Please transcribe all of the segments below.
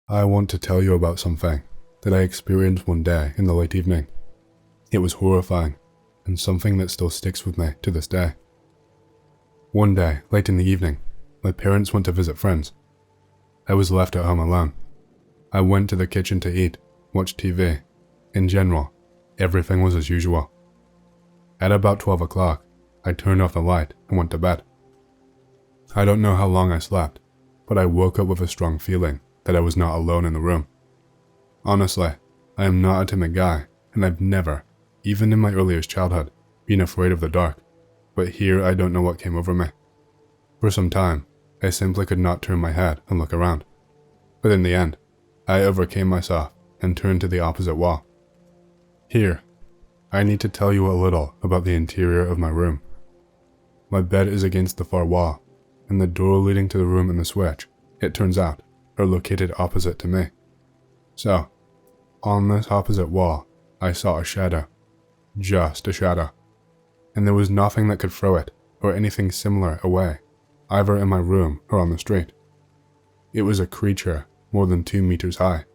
I want to tell you about something that I experienced one day in the late evening. It was horrifying, and something that still sticks with me to this day. One day, late in the evening, my parents went to visit friends. I was left at home alone. I went to the kitchen to eat, watch TV. In general, everything was as usual. At about 12 o'clock, I turned off the light and went to bed. I don't know how long I slept, but I woke up with a strong feeling that I was not alone in the room. Honestly, I am not a timid guy, and I've never, even in my earliest childhood, been afraid of the dark, but here I don't know what came over me. For some time, I simply could not turn my head and look around. But in the end, I overcame myself and turned to the opposite wall. Here, I need to tell you a little about the interior of my room. My bed is against the far wall, and the door leading to the room and the switch, it turns out, are located opposite to me. So, on this opposite wall, I saw a shadow. Just a shadow. And there was nothing that could throw it, or anything similar away, either in my room or on the street. It was a creature more than 2 meters high,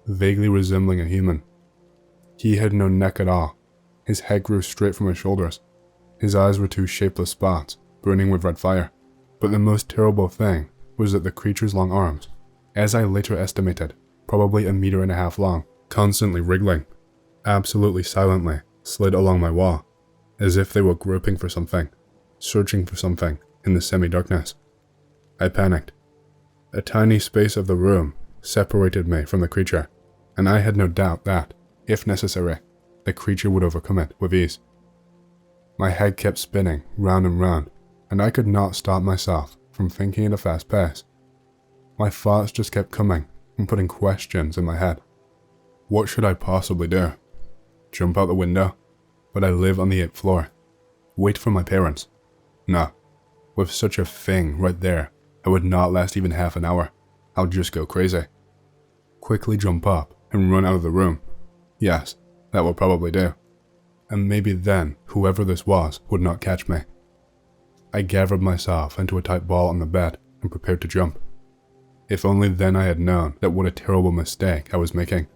vaguely resembling a human. He had no neck at all. His head grew straight from his shoulders. His eyes were 2 shapeless spots, burning with red fire. But the most terrible thing was that the creature's long arms, as I later estimated, probably 1.5 meters long, constantly wriggling, absolutely silently slid along my wall, as if they were groping for something, searching for something in the semi-darkness. I panicked. A tiny space of the room separated me from the creature, and I had no doubt that, if necessary, the creature would overcome it with ease. My head kept spinning round and round, and I could not stop myself from thinking at a fast pace. My thoughts just kept coming and putting questions in my head. What should I possibly do? Jump out the window? But I live on the 8th floor. Wait for my parents? No. With such a thing right there, I would not last even half an hour. I'll just go crazy. Quickly jump up and run out of the room. Yes, that will probably do. And maybe then whoever this was would not catch me. I gathered myself into a tight ball on the bed and prepared to jump. If only then I had known that what a terrible mistake I was making.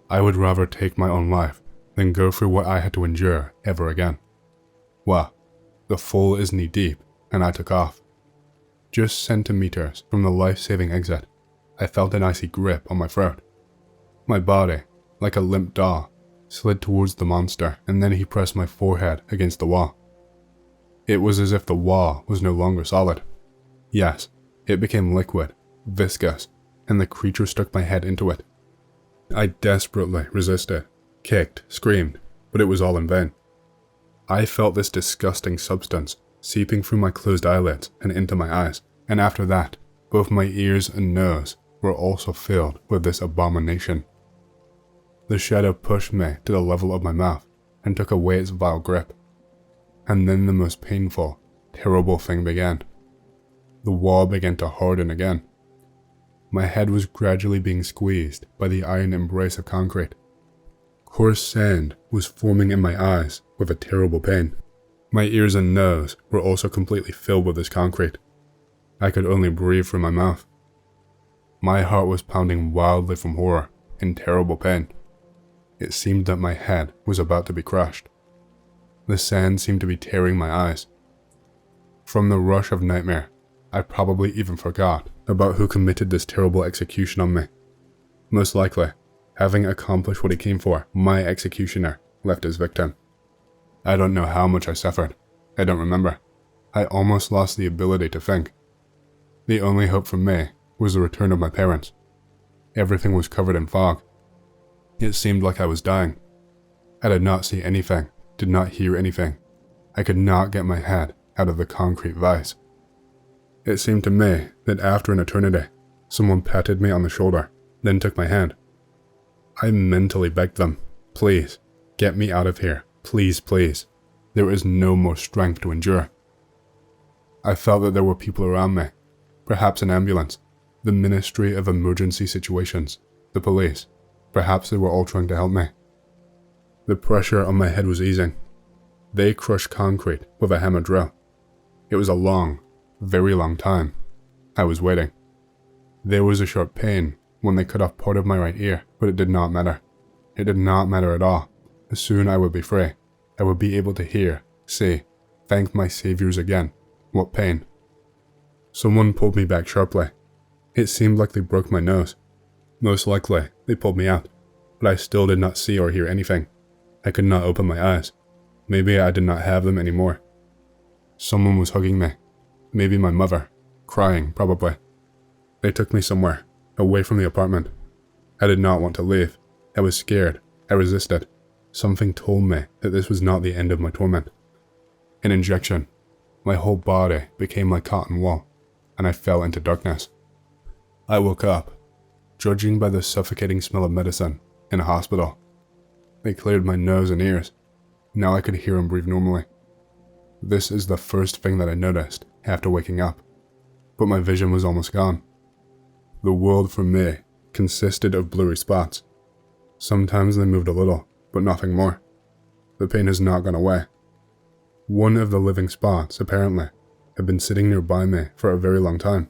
I would rather take my own life than go through what I had to endure ever again. Well, the fall is knee deep, and I took off. Just centimeters from the life-saving exit, I felt an icy grip on my throat. My body, like a limp doll, slid towards the monster, and then he pressed my forehead against the wall. It was as if the wall was no longer solid. Yes, it became liquid, viscous, and the creature stuck my head into it. I desperately resisted, kicked, screamed, but it was all in vain. I felt this disgusting substance seeping through my closed eyelids and into my eyes, and after that, both my ears and nose were also filled with this abomination. The shadow pushed me to the level of my mouth and took away its vile grip. And then the most painful, terrible thing began. The wall began to harden again. My head was gradually being squeezed by the iron embrace of concrete. Coarse sand was forming in my eyes with a terrible pain. My ears and nose were also completely filled with this concrete. I could only breathe through my mouth. My heart was pounding wildly from horror and terrible pain. It seemed that my head was about to be crushed. The sand seemed to be tearing my eyes. From the rush of nightmare, I probably even forgot about who committed this terrible execution on me. Most likely, having accomplished what he came for, my executioner left his victim. I don't know how much I suffered. I don't remember. I almost lost the ability to think. The only hope for me was the return of my parents. Everything was covered in fog. It seemed like I was dying. I did not see anything, did not hear anything. I could not get my head out of the concrete vise. It seemed to me that after an eternity, someone patted me on the shoulder, then took my hand. I mentally begged them, please, get me out of here, please, please. There is no more strength to endure. I felt that there were people around me, perhaps an ambulance, the Ministry of Emergency Situations, the police. Perhaps they were all trying to help me. The pressure on my head was easing. They crushed concrete with a hammer drill. It was a long, very long time. I was waiting. There was a sharp pain when they cut off part of my right ear, but it did not matter. It did not matter at all. Soon I would be free. I would be able to hear, see, thank my saviors again. What pain. Someone pulled me back sharply. It seemed like they broke my nose. Most likely, they pulled me out, but I still did not see or hear anything. I could not open my eyes. Maybe I did not have them anymore. Someone was hugging me. Maybe my mother. Crying, probably. They took me somewhere, away from the apartment. I did not want to leave. I was scared. I resisted. Something told me that this was not the end of my torment. An injection. My whole body became like cotton wool, and I fell into darkness. I woke up, judging by the suffocating smell of medicine in a hospital. They cleared my nose and ears. Now I could hear and breathe normally. This is the first thing that I noticed after waking up, but my vision was almost gone. The world for me consisted of blurry spots. Sometimes they moved a little, but nothing more. The pain has not gone away. One of the living spots, apparently, had been sitting nearby me for a very long time.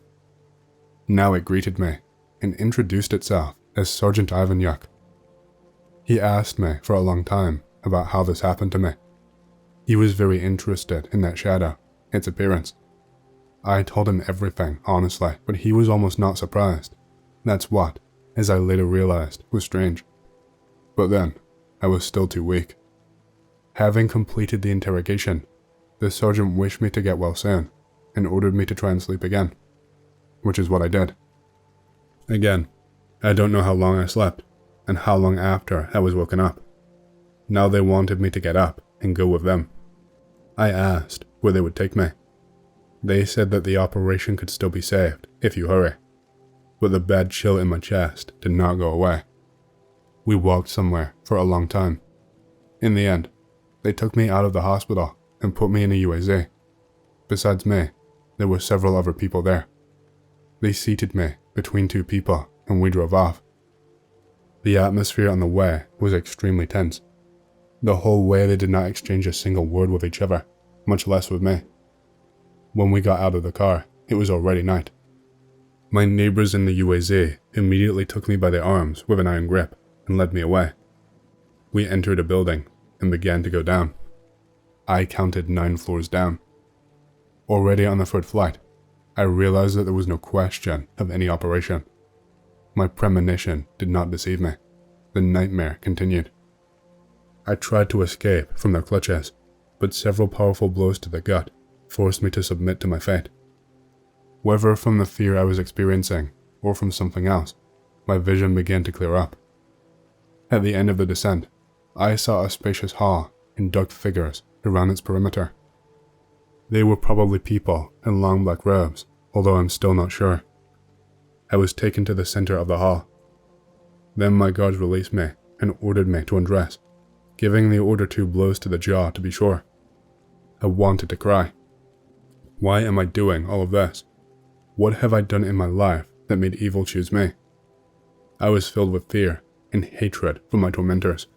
Now it greeted me and introduced itself as Sergeant Ivanyuk. He asked me for a long time about how this happened to me. He was very interested in that shadow, its appearance. I told him everything, honestly, but he was almost not surprised. That's what, as I later realized, was strange. But then, I was still too weak. Having completed the interrogation, the sergeant wished me to get well soon and ordered me to try and sleep again, which is what I did. Again, I don't know how long I slept and how long after I was woken up. Now they wanted me to get up and go with them. I asked where they would take me. They said that the operation could still be saved if you hurry, but the bad chill in my chest did not go away. We walked somewhere for a long time. In the end, they took me out of the hospital and put me in a UAZ. Besides me, there were several other people there. They seated me between two people and we drove off. The atmosphere on the way was extremely tense. The whole way they did not exchange a single word with each other, much less with me. When we got out of the car, it was already night. My neighbors in the UAZ immediately took me by the arms with an iron grip and led me away. We entered a building and began to go down. I counted 9 floors down. Already on the 3rd flight, I realized that there was no question of any operation. My premonition did not deceive me. The nightmare continued. I tried to escape from their clutches, but several powerful blows to the gut forced me to submit to my fate. Whether from the fear I was experiencing or from something else, my vision began to clear up. At the end of the descent, I saw a spacious hall and dark figures around its perimeter. They were probably people in long black robes, although I'm still not sure. I was taken to the center of the hall. Then my guards released me and ordered me to undress, giving the order 2 blows to the jaw to be sure. I wanted to cry. Why am I doing all of this? What have I done in my life that made evil choose me? I was filled with fear and hatred for my tormentors.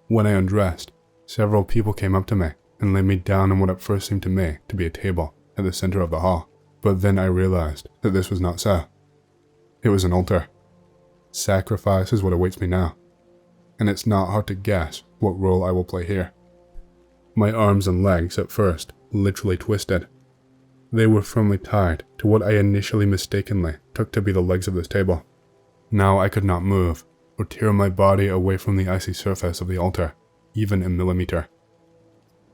When I undressed, several people came up to me and laid me down on what at first seemed to me to be a table at the center of the hall, but then I realized that this was not so. It was an altar. Sacrifice is what awaits me now, and it's not hard to guess what role I will play here. My arms and legs at first literally twisted. They were firmly tied to what I initially mistakenly took to be the legs of this table. Now I could not move or tear my body away from the icy surface of the altar, even a millimeter.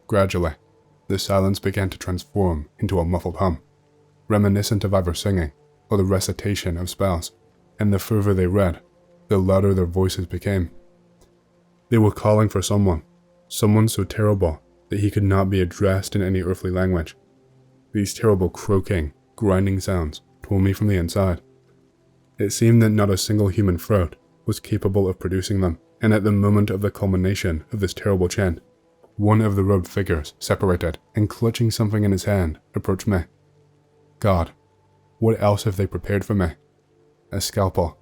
Gradually, the silence began to transform into a muffled hum, reminiscent of either singing or the recitation of spells, and the further they read, the louder their voices became. They were calling for someone so terrible that he could not be addressed in any earthly language. These terrible croaking, grinding sounds tore me from the inside. It seemed that not a single human throat was capable of producing them, and at the moment of the culmination of this terrible chant, one of the robed figures separated and clutching something in his hand approached me. God, what else have they prepared for me? A scalpel.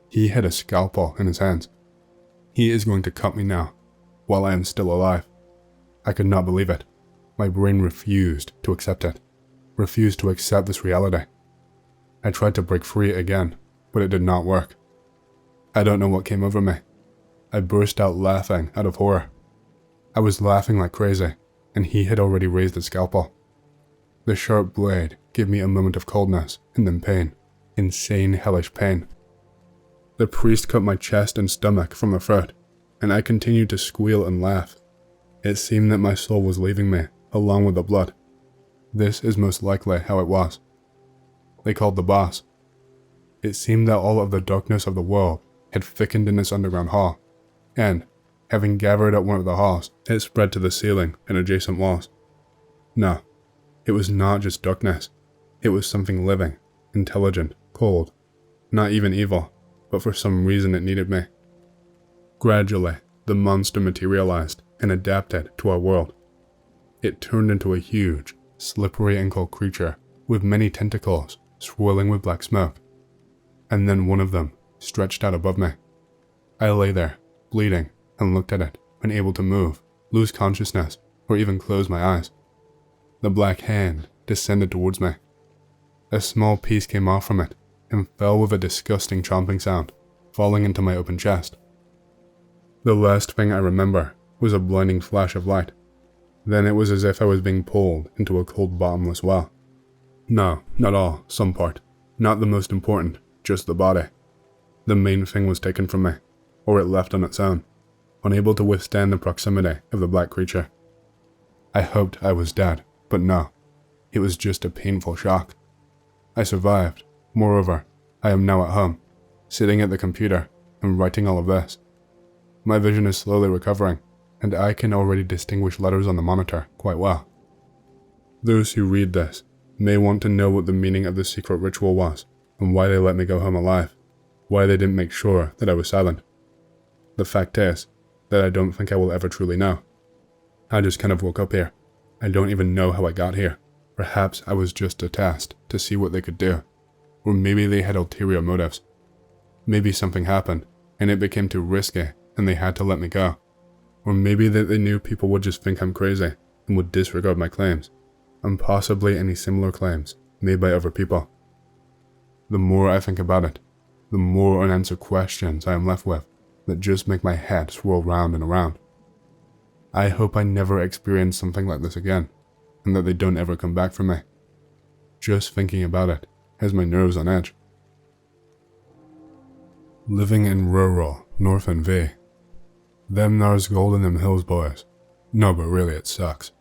He had a scalpel in his hands. He is going to cut me now, while I am still alive. I could not believe it. My brain refused to accept it, refused to accept this reality. I tried to break free again, but it did not work. I don't know what came over me. I burst out laughing out of horror. I was laughing like crazy, and he had already raised the scalpel. The sharp blade gave me a moment of coldness and then pain. Insane, hellish pain. The priest cut my chest and stomach from the throat, and I continued to squeal and laugh. It seemed that my soul was leaving me, along with the blood. This is most likely how it was. They called the boss. It seemed that all of the darkness of the world had thickened in this underground hall, and, having gathered at one of the halls, it spread to the ceiling and adjacent walls. No, it was not just darkness. It was something living, intelligent, cold, not even evil, but for some reason it needed me. Gradually, the monster materialized and adapted to our world. It turned into a huge, slippery and cold creature with many tentacles swirling with black smoke, and then one of them stretched out above me. I lay there, bleeding, and looked at it, unable to move, lose consciousness, or even close my eyes. The black hand descended towards me. A small piece came off from it and fell with a disgusting chomping sound, falling into my open chest. The last thing I remember was a blinding flash of light. Then it was as if I was being pulled into a cold bottomless well. No, not all, some part. Not the most important, just the body. The main thing was taken from me, or it left on its own, unable to withstand the proximity of the black creature. I hoped I was dead, but no. It was just a painful shock. I survived. Moreover, I am now at home, sitting at the computer and writing all of this. My vision is slowly recovering, and I can already distinguish letters on the monitor quite well. Those who read this may want to know what the meaning of the secret ritual was, and why they let me go home alive, why they didn't make sure that I was silent. The fact is that I don't think I will ever truly know. I just kind of woke up here. I don't even know how I got here. Perhaps I was just a test to see what they could do, or maybe they had ulterior motives. Maybe something happened, and it became too risky, and they had to let me go. Or maybe that they knew people would just think I'm crazy and would disregard my claims, and possibly any similar claims made by other people. The more I think about it, the more unanswered questions I am left with that just make my head swirl round and around. I hope I never experience something like this again, and that they don't ever come back for me. Just thinking about it has my nerves on edge. Living in rural North NV. Them thar's gold in them hills, boys. No, but really it sucks.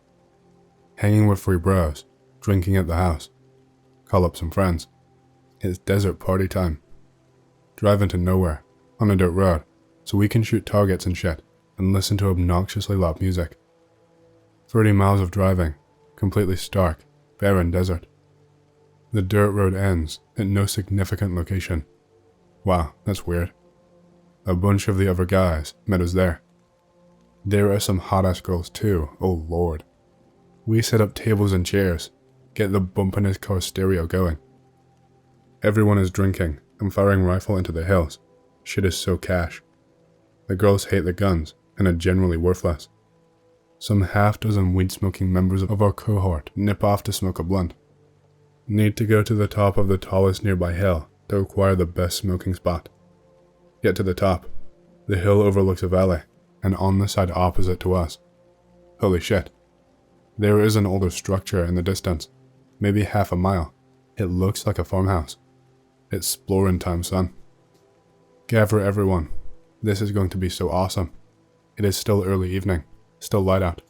Hanging with three bros, drinking at the house. Call up some friends. It's desert party time. Driving to nowhere, on a dirt road, so we can shoot targets and shit, and listen to obnoxiously loud music. 30 miles of driving, completely stark, barren desert. The dirt road ends at no significant location. Wow, that's weird. A bunch of the other guys met us there. There are some hot-ass girls too, oh lord. We set up tables and chairs, get the bumpiness car stereo going. Everyone is drinking and firing rifle into the hills. Shit is so cash. The girls hate the guns and are generally worthless. Some half-dozen weed-smoking members of our cohort nip off to smoke a blunt. Need to go to the top of the tallest nearby hill to acquire the best smoking spot. Get to the top. The hill overlooks a valley, and on the side opposite to us. Holy shit. There is an older structure in the distance, maybe half a mile. It looks like a farmhouse. It's exploring time, son. Gather everyone. This is going to be so awesome. It is still early evening, still light out.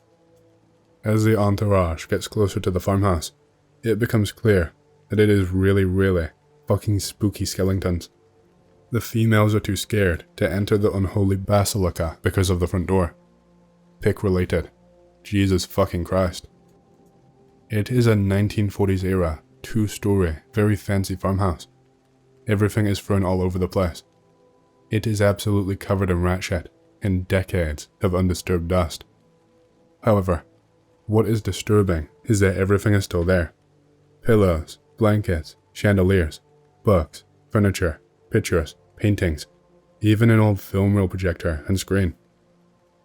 As the entourage gets closer to the farmhouse, it becomes clear that it is really fucking spooky skeletons. The females are too scared to enter the unholy basilica because of the front door. Pick related. Jesus fucking Christ. It is a 1940s era, 2-story, very fancy farmhouse. Everything is thrown all over the place. It is absolutely covered in rat shit and decades of undisturbed dust. However, what is disturbing is that everything is still there. Pillows, blankets, chandeliers, books, furniture, pictures, paintings, even an old film reel projector and screen.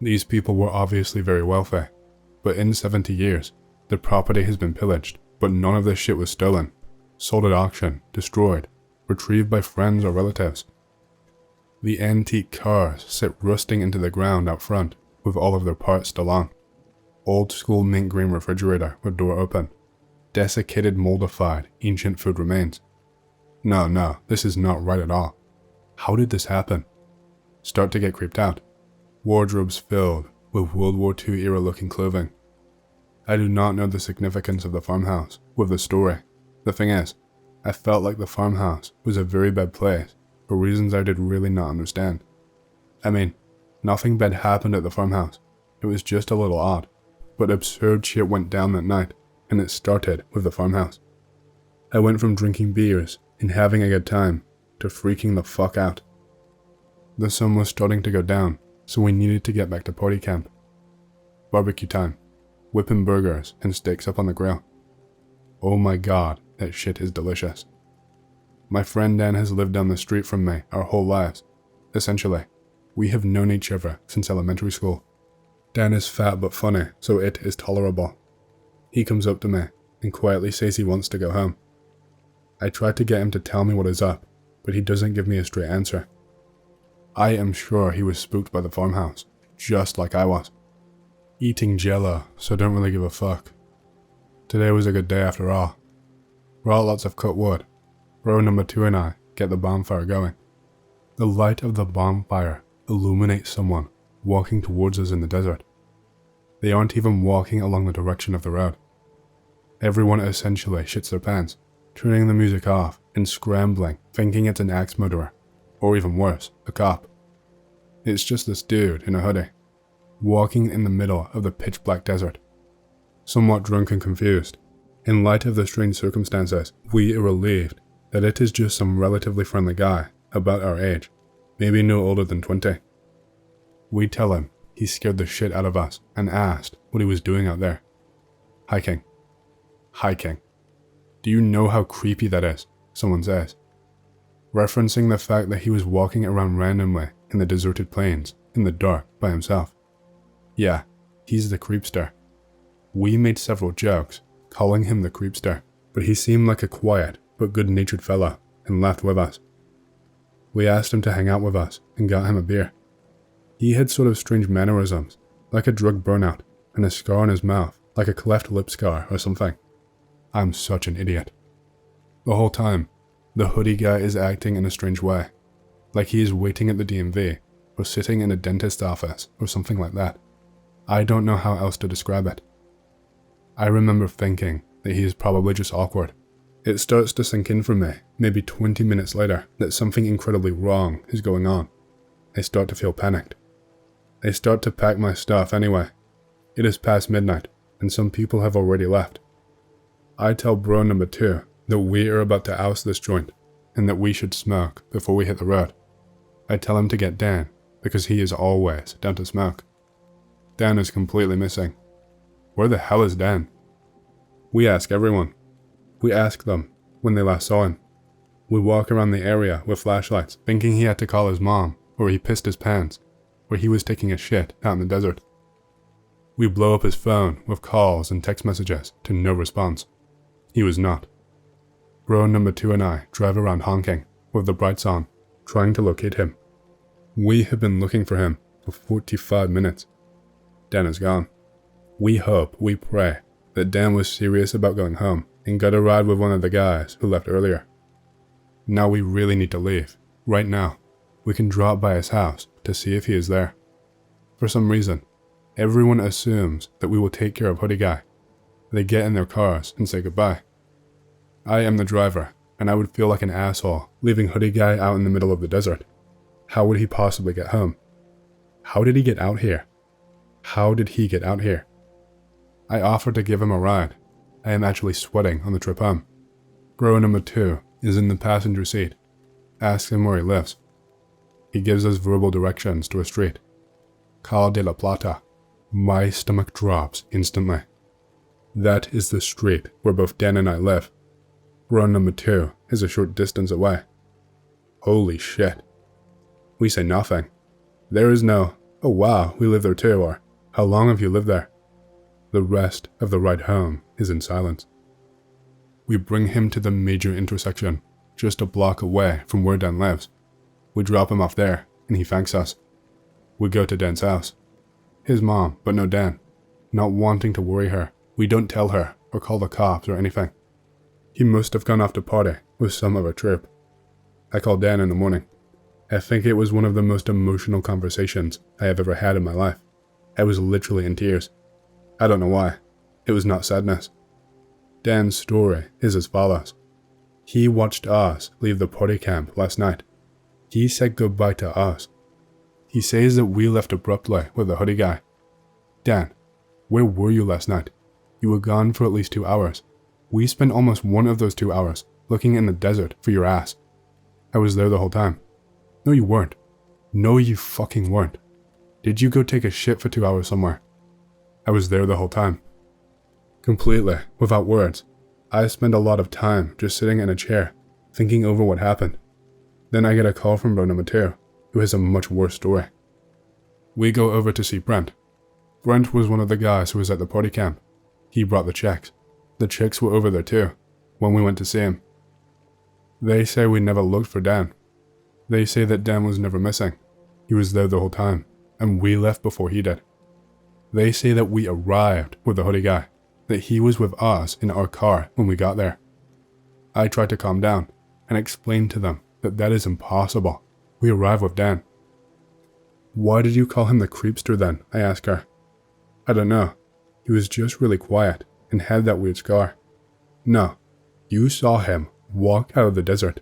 These people were obviously very wealthy, but in 70 years, the property has been pillaged, but none of this shit was stolen, sold at auction, destroyed, retrieved by friends or relatives. The antique cars sit rusting into the ground out front, with all of their parts still on. Old school mint green refrigerator with door open. Desiccated, moldified, ancient food remains. No, this is not right at all. How did this happen? Start to get creeped out. Wardrobes filled with World War II era looking clothing. I do not know the significance of the farmhouse with the story. The thing is, I felt like the farmhouse was a very bad place for reasons I did really not understand. I mean, nothing bad happened at the farmhouse. It was just a little odd. But absurd shit went down that night, and it started with the farmhouse. I went from drinking beers and having a good time to freaking the fuck out. The sun was starting to go down, so we needed to get back to party camp. Barbecue time. Whipping burgers and steaks up on the grill. Oh my god, that shit is delicious. My friend Dan has lived down the street from me our whole lives. Essentially, we have known each other since elementary school. Dan is fat but funny, so it is tolerable. He comes up to me and quietly says he wants to go home. I try to get him to tell me what is up, but he doesn't give me a straight answer. I am sure he was spooked by the farmhouse, just like I was. Eating jello, so don't really give a fuck. Today was a good day after all. Brought lots of cut wood. Bro number 2 and I get the bonfire going. The light of the bonfire illuminates someone walking towards us in the desert. They aren't even walking along the direction of the road. Everyone essentially shits their pants, turning the music off and scrambling, thinking it's an axe murderer, or even worse, a cop. It's just this dude in a hoodie, walking in the middle of the pitch black desert. Somewhat drunk and confused, in light of the strange circumstances, we are relieved that it is just some relatively friendly guy, about our age, maybe no older than 20. We tell him he scared the shit out of us and asked what he was doing out there. Hiking. Do you know how creepy that is? Someone says, referencing the fact that he was walking around randomly in the deserted plains in the dark by himself. Yeah, he's the creepster. We made several jokes, calling him the creepster, but he seemed like a quiet but good-natured fellow and laughed with us. We asked him to hang out with us and got him a beer. He had sort of strange mannerisms, like a drug burnout, and a scar on his mouth, like a cleft lip scar or something. I'm such an idiot. The whole time, the hoodie guy is acting in a strange way, like he is waiting at the DMV, or sitting in a dentist's office, or something like that. I don't know how else to describe it. I remember thinking that he is probably just awkward. It starts to sink in for me, maybe 20 minutes later, that something incredibly wrong is going on. I start to feel panicked. I start to pack my stuff anyway. It is past midnight, and some people have already left. I tell bro number 2 that we are about to oust this joint, and that we should smoke before we hit the road. I tell him to get Dan, because he is always down to smoke. Dan is completely missing. Where the hell is Dan? We ask everyone. We ask them when they last saw him. We walk around the area with flashlights, thinking he had to call his mom, or he pissed his pants, or he was taking a shit out in the desert. We blow up his phone with calls and text messages to no response. He was not. Bro number 2 and I drive around honking, with the brights on, trying to locate him. We have been looking for him for 45 minutes. Dan is gone. We hope, we pray, that Dan was serious about going home and got a ride with one of the guys who left earlier. Now we really need to leave, right now. We can drop by his house to see if he is there. For some reason, everyone assumes that we will take care of Hoodie Guy. They get in their cars and say goodbye. I am the driver, and I would feel like an asshole leaving Hoodie Guy out in the middle of the desert. How would he possibly get home? How did he get out here? How did he get out here? I offer to give him a ride. I am actually sweating on the trip home. Bro number 2 is in the passenger seat. Ask him where he lives. He gives us verbal directions to a street. Calle de la Plata. My stomach drops instantly. That is the street where both Dan and I live. Bro number 2 is a short distance away. Holy shit. We say nothing. There is no, oh wow, we live there too, or how long have you lived there? The rest of the ride home is in silence. We bring him to the major intersection, just a block away from where Dan lives. We drop him off there, and he thanks us. We go to Dan's house. His mom, but no Dan. Not wanting to worry her, we don't tell her or call the cops or anything. He must have gone off to party with some other troop. I called Dan in the morning. I think it was one of the most emotional conversations I have ever had in my life. I was literally in tears. I don't know why. It was not sadness. Dan's story is as follows. He watched us leave the party camp last night. He said goodbye to us. He says that we left abruptly with the hoodie guy. Dan, where were you last night? You were gone for at least 2 hours. We spent almost one of those 2 hours looking in the desert for your ass. I was there the whole time. No, you weren't. No, you fucking weren't. Did you go take a shit for 2 hours somewhere? I was there the whole time. Completely, without words. I spent a lot of time just sitting in a chair, thinking over what happened. Then I get a call from bro number 2, who has a much worse story. We go over to see Brent. Brent was one of the guys who was at the party camp. He brought the checks. The chicks were over there too, when we went to see him. They say we never looked for Dan. They say that Dan was never missing. He was there the whole time, and we left before he did. They say that we arrived with the hoodie guy, that he was with us in our car when we got there. I tried to calm down and explain to them that that is impossible. We arrived with Dan. Why did you call him the creepster then? I asked her. I don't know. He was just really quiet and had that weird scar. No, you saw him walk out of the desert.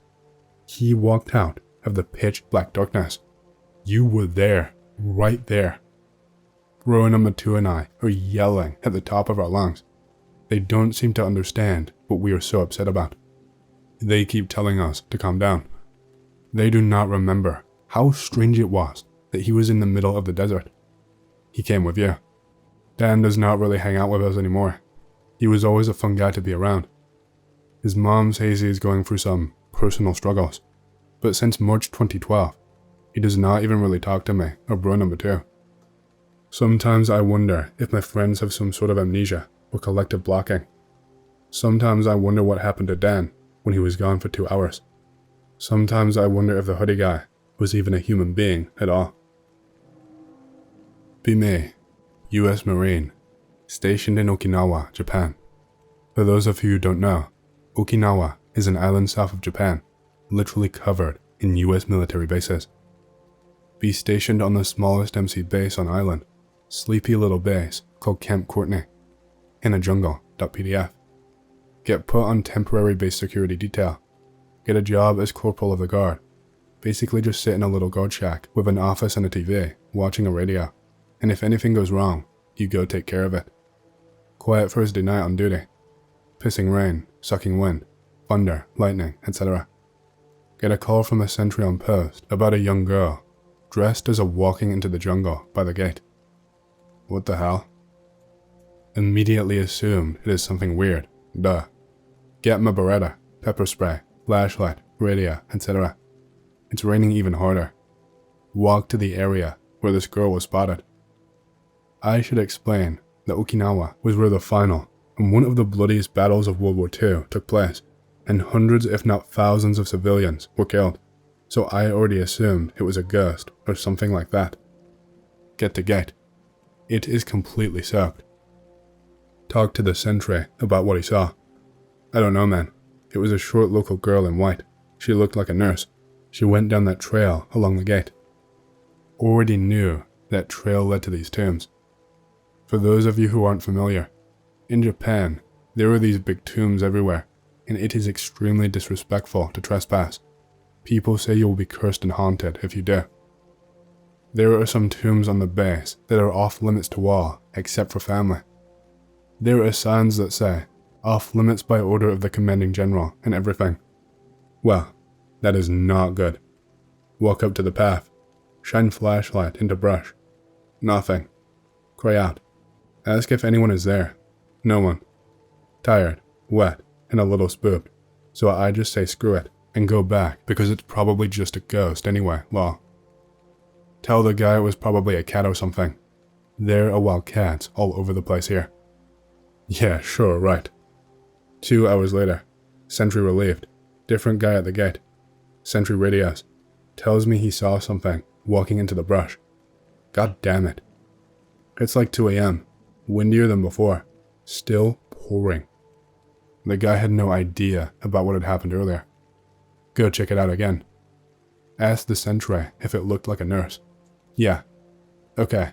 He walked out of the pitch black darkness. You were there, right there. Bro number 2 and I are yelling at the top of our lungs. They don't seem to understand what we are so upset about. They keep telling us to calm down. They do not remember how strange it was that he was in the middle of the desert. He came with you. Dan does not really hang out with us anymore. He was always a fun guy to be around. His mom says he is going through some personal struggles, but since March 2012, he does not even really talk to me or bro number 2. Sometimes I wonder if my friends have some sort of amnesia or collective blocking. Sometimes I wonder what happened to Dan when he was gone for 2 hours. Sometimes I wonder if the hoodie guy was even a human being at all. Be me, U.S. Marine, stationed in Okinawa, Japan. For those of you who don't know, Okinawa is an island south of Japan, literally covered in U.S. military bases. Be stationed on the smallest MC base on island, sleepy little base called Camp Courtney, in a jungle.pdf. Get put on temporary base security detail. Get a job as corporal of the guard. Basically just sit in a little guard shack with an office and a TV, watching a radio. And if anything goes wrong, you go take care of it. Quiet Thursday night on duty. Pissing rain, sucking wind, thunder, lightning, etc. Get a call from a sentry on post about a young girl, dressed as a walking into the jungle by the gate. What the hell? Immediately assumed it is something weird. Duh. Get my Beretta, pepper spray, flashlight, radio, etc. It's raining even harder. Walk to the area where this girl was spotted. I should explain that Okinawa was where the final and one of the bloodiest battles of World War II took place, and hundreds if not thousands of civilians were killed, so I already assumed it was a ghost or something like that. Get to gate. It is completely soaked. Talk to the sentry about what he saw. I don't know, man. It was a short local girl in white. She looked like a nurse. She went down that trail along the gate. Already knew that trail led to these tombs. For those of you who aren't familiar, in Japan, there are these big tombs everywhere, and it is extremely disrespectful to trespass. People say you will be cursed and haunted if you do. There are some tombs on the base that are off limits to all, except for family. There are signs that say, off limits by order of the commanding general and everything. Well, that is not good. Walk up to the path. Shine flashlight into brush. Nothing. Cry out. Ask if anyone is there. No one. Tired, wet, and a little spooked, so I just say screw it and go back because it's probably just a ghost anyway, lol. Tell the guy it was probably a cat or something. There are wild cats all over the place here. Yeah, sure, right. 2 hours later, sentry relieved. Different guy at the gate. Sentry radios. Tells me he saw something walking into the brush. God damn it. It's like 2 a.m. Windier than before. Still pouring. The guy had no idea about what had happened earlier. Go check it out again. Ask the sentry if it looked like a nurse. Yeah. Okay.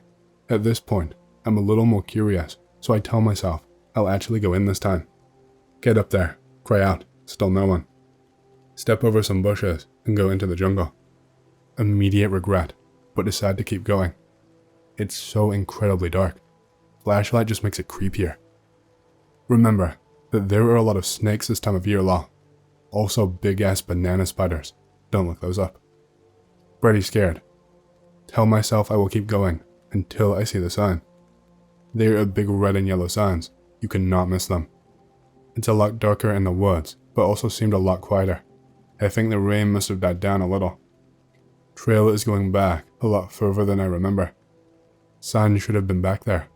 At this point, I'm a little more curious, so I tell myself I'll actually go in this time. Get up there. Cry out. Still no one. Step over some bushes and go into the jungle. Immediate regret, but decide to keep going. It's so incredibly dark. Flashlight just makes it creepier. Remember that there are a lot of snakes this time of year, lol. Also big-ass banana spiders. Don't look those up. Pretty scared. Tell myself I will keep going until I see the sign. They are big red and yellow signs. You cannot miss them. It's a lot darker in the woods, but also seemed a lot quieter. I think the rain must have died down a little. Trail is going back a lot further than I remember. Sign should have been back there.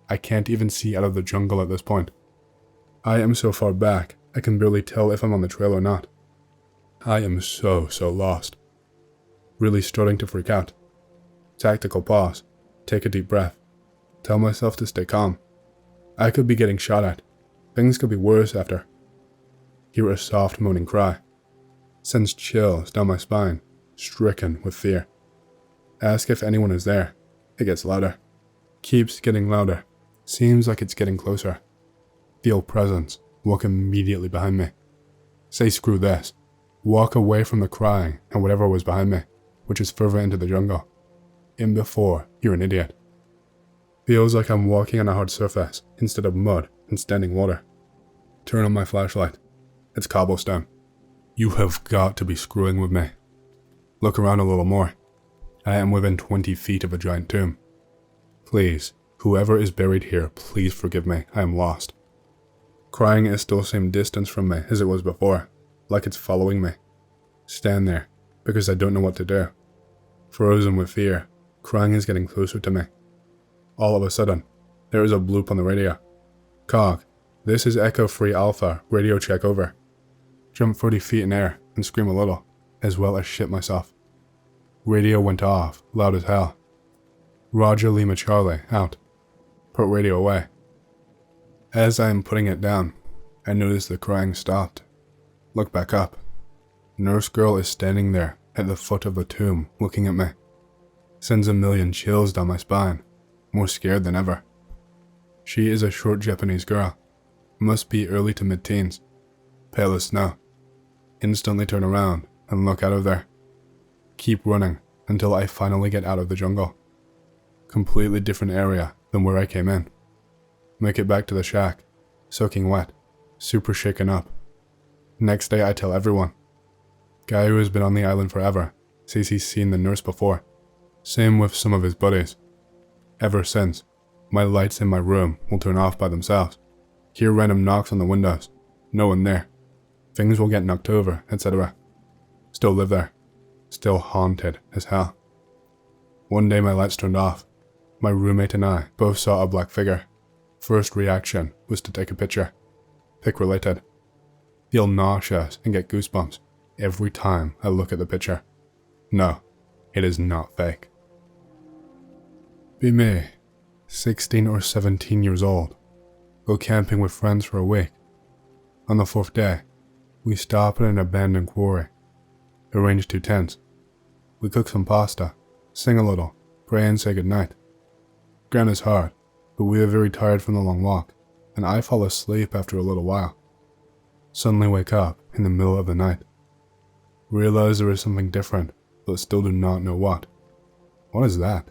I can't even see out of the jungle at this point. I am so far back, I can barely tell if I'm on the trail or not. I am so lost. Really starting to freak out. Tactical pause. Take a deep breath. Tell myself to stay calm. I could be getting shot at. Things could be worse after. Hear a soft moaning cry. Sends chills down my spine, stricken with fear. Ask if anyone is there. It gets louder. Keeps getting louder. Seems like it's getting closer. Feel presence. Walk immediately behind me. Say screw this. Walk away from the crying and whatever was behind me, which is further into the jungle. In before, you're an idiot. Feels like I'm walking on a hard surface instead of mud and standing water. Turn on my flashlight. It's cobblestone. You have got to be screwing with me. Look around a little more. I am within 20 feet of a giant tomb. Please, whoever is buried here, please forgive me. I am lost. Crying is still the same distance from me as it was before, like it's following me. Stand there, because I don't know what to do. Frozen with fear, crying is getting closer to me. All of a sudden, there is a bloop on the radio. Cog, this is Echo Free Alpha, radio check over. Jump 30 feet in air and scream a little, as well as shit myself. Radio went off, loud as hell. Roger Lima Charlie, out. Put radio away. As I am putting it down, I notice the crying stopped. Look back up. Nurse girl is standing there at the foot of the tomb, looking at me. Sends a million chills down my spine, more scared than ever. She is a short Japanese girl, must be early to mid-teens, pale as snow. Instantly turn around and look out of there. Keep running until I finally get out of the jungle. Completely different area than where I came in. Make it back to the shack, soaking wet, super shaken up. Next day I tell everyone. Guy who has been on the island forever says he's seen the nurse before. Same with some of his buddies. Ever since, my lights in my room will turn off by themselves. Hear random knocks on the windows. No one there. Things will get knocked over, etc. Still live there. Still haunted as hell. One day my lights turned off. My roommate and I both saw a black figure. First reaction was to take a picture. Pic related. Feel nauseous and get goosebumps every time I look at the picture. No, it is not fake. Be me, 16 or 17 years old. Go camping with friends for a week. On the 4th day, we stop at an abandoned quarry. Arrange 2 tents. We cook some pasta, sing a little, pray and say goodnight. Ground is hard, but we are very tired from the long walk, and I fall asleep after a little while. Suddenly wake up in the middle of the night. Realize there is something different, but still do not know what. What is that?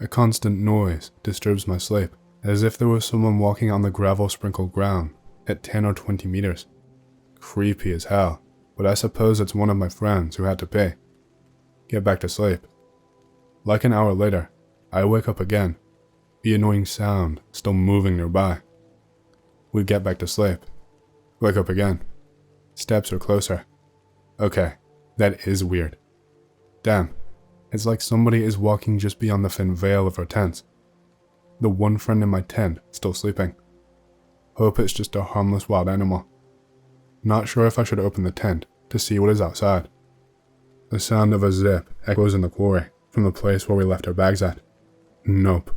A constant noise disturbs my sleep, as if there was someone walking on the gravel-sprinkled ground at 10 or 20 meters. Creepy as hell, but I suppose it's one of my friends who had to pay. Get back to sleep. Like an hour later, I wake up again. The annoying sound still moving nearby. We get back to sleep. Wake up again. Steps are closer. Okay, that is weird. Damn, it's like somebody is walking just beyond the thin veil of our tents. The one friend in my tent still sleeping. Hope it's just a harmless wild animal. not sure if I should open the tent to see what is outside. The sound of a zip echoes in the quarry from the place where we left our bags at. Nope.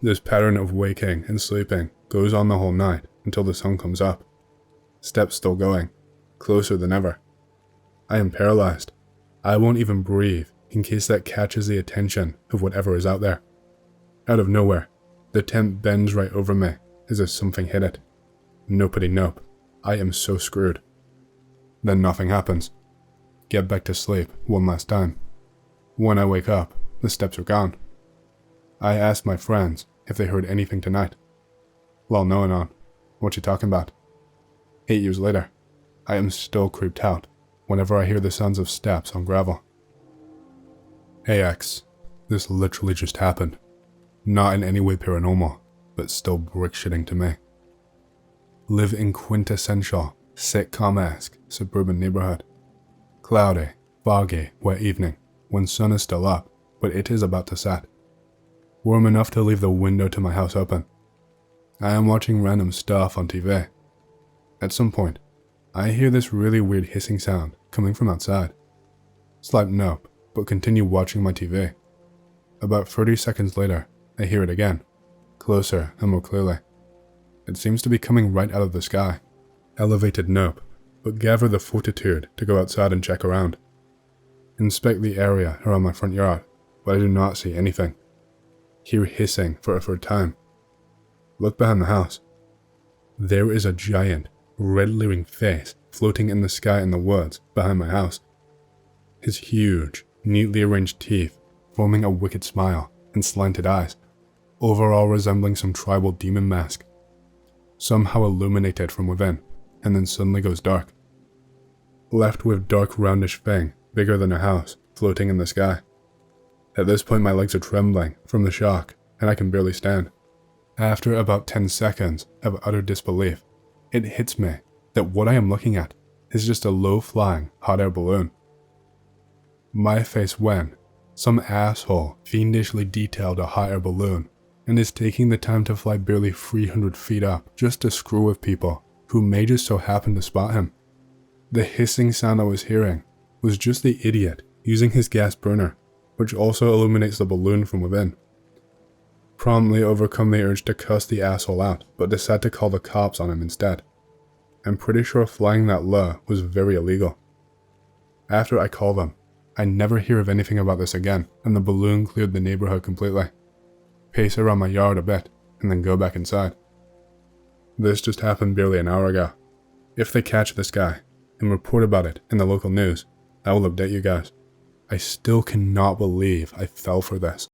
This pattern of waking and sleeping goes on the whole night until the sun comes up. Steps still going, closer than ever. I am paralyzed. I won't even breathe in case that catches the attention of whatever is out there. Out of nowhere, the tent bends right over me as if something hit it. Nopety nope. I am so screwed. Then nothing happens. Get back to sleep one last time. When I wake up, the steps are gone. I asked my friends if they heard anything tonight. Well, no, on. What you talking about? 8 years later, I am still creeped out whenever I hear the sounds of steps on gravel. AX, this literally just happened. Not in any way paranormal, but still brick-shitting to me. Live in quintessential, sitcom-esque suburban neighborhood. Cloudy, foggy, wet evening, when sun is still up, but it is about to set. Warm enough to leave the window to my house open. I am watching random stuff on TV. At some point, I hear this really weird hissing sound coming from outside. Slight nope, but continue watching my TV. About 30 seconds later, I hear it again, closer and more clearly. It seems to be coming right out of the sky. Elevated nope, but gather the fortitude to go outside and check around. Inspect the area around my front yard, but I do not see anything. Hear hissing for a third time. Look behind the house. There is a giant, red-leering face floating in the sky in the woods behind my house. His huge, neatly arranged teeth forming a wicked smile and slanted eyes, overall resembling some tribal demon mask. Somehow illuminated from within, and then suddenly goes dark. Left with dark roundish thing, bigger than a house, floating in the sky. At this point my legs are trembling from the shock, and I can barely stand. After about 10 seconds of utter disbelief, it hits me that what I am looking at is just a low-flying hot air balloon. My face when some asshole fiendishly detailed a hot air balloon and is taking the time to fly barely 300 feet up just to screw with people who may just so happen to spot him. The hissing sound I was hearing was just the idiot using his gas burner, which also illuminates the balloon from within. Promptly overcome the urge to cuss the asshole out, but decide to call the cops on him instead. I'm pretty sure flying that low was very illegal. After I call them, I never hear of anything about this again, and the balloon cleared the neighborhood completely. Pace around my yard a bit, and then go back inside. This just happened barely an hour ago. If they catch this guy, and report about it in the local news, I will update you guys. I still cannot believe I fell for this.